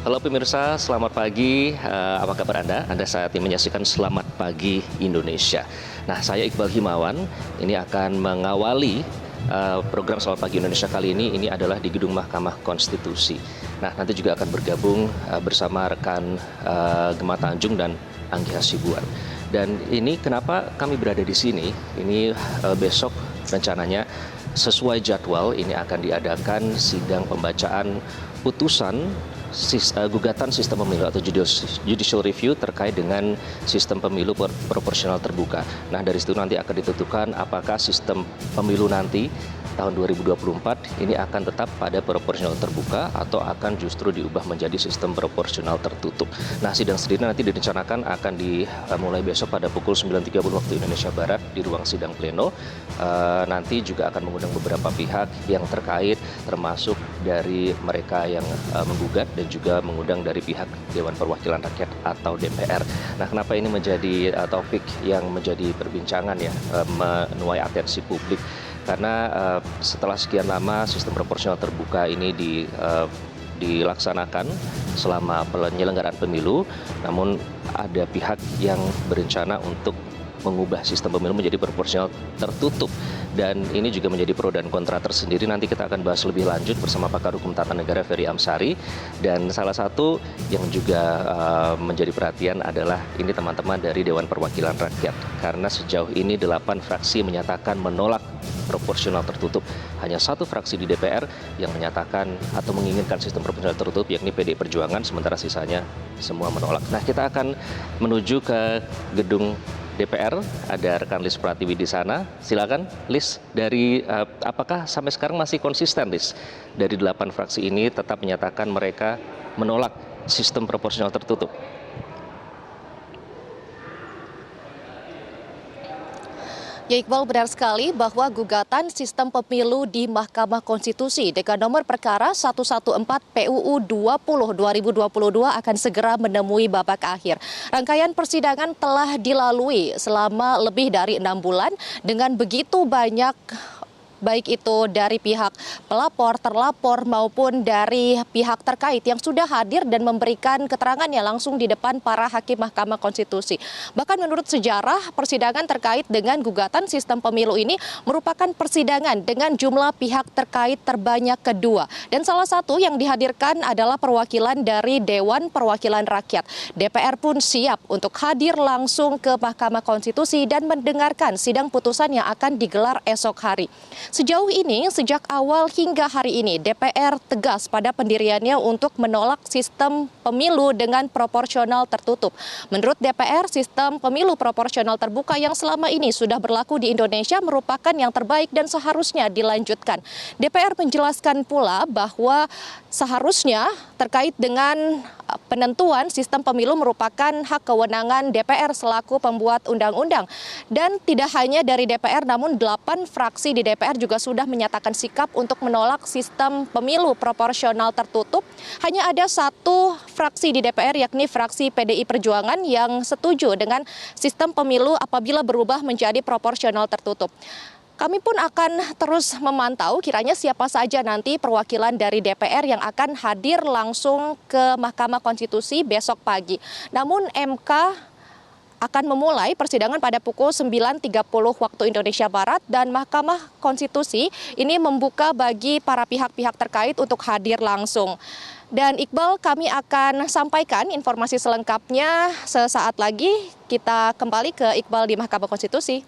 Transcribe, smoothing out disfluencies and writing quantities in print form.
Halo pemirsa, selamat pagi. Apa kabar Anda? Anda saat ini menyaksikan Selamat Pagi Indonesia. Nah, saya Iqbal Himawan. Ini akan mengawali program Selamat Pagi Indonesia kali ini. Ini adalah di Gedung Mahkamah Konstitusi. Nah, nanti juga akan bergabung bersama rekan Gemma Tanjung dan Anggi Hasibuan. Dan ini kenapa kami berada di sini? Ini besok rencananya sesuai jadwal ini akan diadakan sidang pembacaan putusan gugatan sistem pemilu atau judicial review terkait dengan sistem pemilu proporsional terbuka. Nah, dari situ nanti akan ditentukan apakah sistem pemilu nanti tahun 2024 ini akan tetap pada proporsional terbuka atau akan justru diubah menjadi sistem proporsional tertutup. Nah, sidang sendiri nanti direncanakan akan dimulai besok pada pukul 9.30 waktu Indonesia Barat di ruang sidang pleno. Nanti juga akan mengundang beberapa pihak yang terkait, termasuk dari mereka yang menggugat dan juga mengundang dari pihak Dewan Perwakilan Rakyat atau DPR. Nah, kenapa ini menjadi topik yang menjadi perbincangan ya, menuai atensi publik? Karena setelah sekian lama sistem proporsional terbuka ini dilaksanakan selama penyelenggaraan pemilu, namun ada pihak yang berencana untuk mengubah sistem pemilu menjadi proporsional tertutup. Dan ini juga menjadi pro dan kontra tersendiri. Nanti kita akan bahas lebih lanjut bersama pakar hukum tata negara Ferry Amsari. Dan salah satu yang juga menjadi perhatian adalah ini teman-teman dari Dewan Perwakilan Rakyat. Karena sejauh ini 8 fraksi menyatakan menolak proporsional tertutup. Hanya satu fraksi di DPR yang menyatakan atau menginginkan sistem proporsional tertutup, yakni PDI Perjuangan, sementara sisanya semua menolak. Nah, kita akan menuju ke gedung DPR, ada rekan Lis Pratiwi di sana. Silakan Lis, dari apakah sampai sekarang masih konsisten Lis dari 8 fraksi ini tetap menyatakan mereka menolak sistem proporsional tertutup? Ya, Iqbal, benar sekali bahwa gugatan sistem pemilu di Mahkamah Konstitusi dengan nomor perkara 114 PUU 20/2022 akan segera menemui babak akhir. Rangkaian persidangan telah dilalui selama lebih dari 6 bulan dengan begitu banyak baik itu dari pihak pelapor, terlapor maupun dari pihak terkait yang sudah hadir dan memberikan keterangannya langsung di depan para hakim Mahkamah Konstitusi. Bahkan menurut sejarah, persidangan terkait dengan gugatan sistem pemilu ini merupakan persidangan dengan jumlah pihak terkait terbanyak kedua. Dan salah satu yang dihadirkan adalah perwakilan dari Dewan Perwakilan Rakyat. DPR pun siap untuk hadir langsung ke Mahkamah Konstitusi dan mendengarkan sidang putusan yang akan digelar esok hari. Sejauh ini, sejak awal hingga hari ini, DPR tegas pada pendiriannya untuk menolak sistem pemilu dengan proporsional tertutup. Menurut DPR, sistem pemilu proporsional terbuka yang selama ini sudah berlaku di Indonesia merupakan yang terbaik dan seharusnya dilanjutkan. DPR menjelaskan pula bahwa seharusnya terkait dengan penentuan sistem pemilu merupakan hak kewenangan DPR selaku pembuat undang-undang. Dan tidak hanya dari DPR, namun 8 fraksi di DPR juga sudah menyatakan sikap untuk menolak sistem pemilu proporsional tertutup. Hanya ada satu fraksi di DPR, yakni fraksi PDI Perjuangan, yang setuju dengan sistem pemilu apabila berubah menjadi proporsional tertutup. Kami pun akan terus memantau kiranya siapa saja nanti perwakilan dari DPR yang akan hadir langsung ke Mahkamah Konstitusi besok pagi. Namun MK akan memulai persidangan pada pukul 9.30 waktu Indonesia Barat dan Mahkamah Konstitusi ini membuka bagi para pihak-pihak terkait untuk hadir langsung. Dan Iqbal, kami akan sampaikan informasi selengkapnya sesaat lagi. Kita kembali ke Iqbal di Mahkamah Konstitusi.